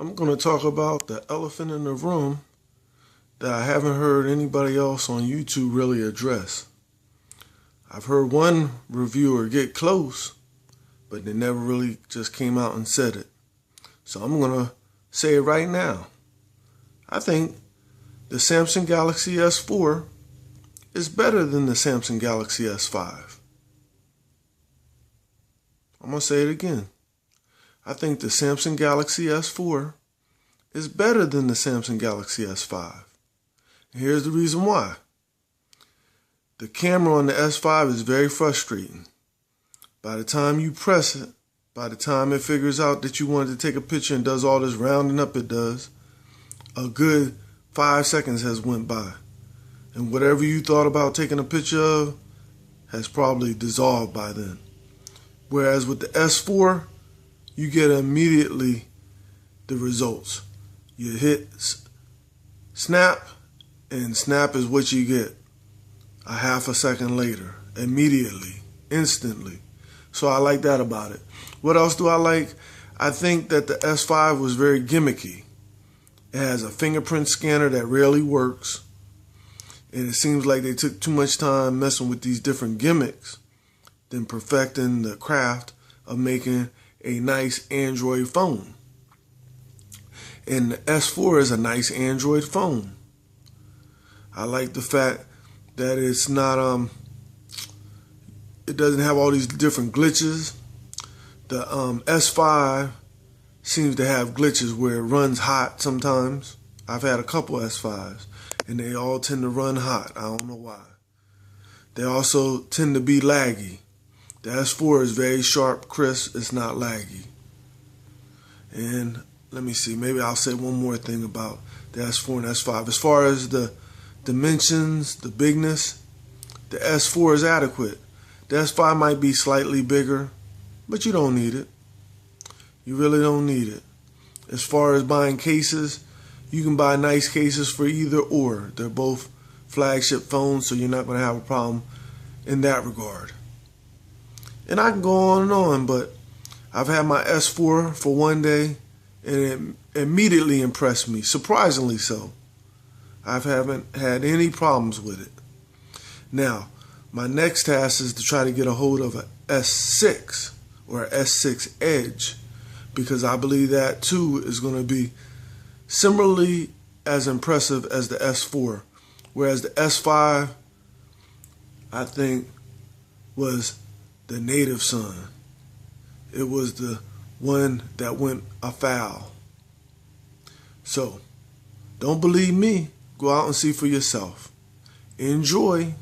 I'm going to talk about the elephant in the room that I haven't heard anybody else on YouTube really address. I've heard one reviewer get close, but they never really just came out and said it. So I'm going to say it right now. I think the Samsung Galaxy S4 is better than the Samsung Galaxy S5. I'm going to say it again. I think the Samsung Galaxy S4 is better than the Samsung Galaxy S5. And here's the reason why. The camera on the S5 is very frustrating. By the time you press it, by the time it figures out that you wanted to take a picture and does all this rounding up it does, a good 5 seconds has went by. And whatever you thought about taking a picture of has probably dissolved by then. Whereas with the S4, you get immediately the results. You hit snap, and snap is what you get a half a second later, immediately, instantly. So I like that about it. What else do I like? I think that the S5 was very gimmicky. It has a fingerprint scanner that rarely works. And it seems like they took too much time messing with these different gimmicks than perfecting the craft of making a nice Android phone. And the S4 is a nice Android phone. I like the fact that it's not, it doesn't have all these different glitches. The S5 seems to have glitches where it runs hot sometimes. I've had a couple S5s and they all tend to run hot. I don't know why. They also tend to be laggy. The S4 is very sharp, crisp. It's not laggy. And let me see. Maybe I'll say one more thing about the S4 and S5. As far as the dimensions, the bigness, the S4 is adequate. The S5 might be slightly bigger, but you don't need it. You really don't need it. As far as buying cases, you can buy nice cases for either or. They're both flagship phones, so you're not going to have a problem in that regard. And I can go on and on, but I've had my S4 for one day, and it immediately impressed me, surprisingly so. I haven't had any problems with it. Now, my next task is to try to get a hold of a S6 or a S6 Edge, because I believe that too is going to be similarly as impressive as the S4. Whereas the S5, I think, was the native son. It was the one that went afoul. So, don't believe me. Go out and see for yourself. Enjoy.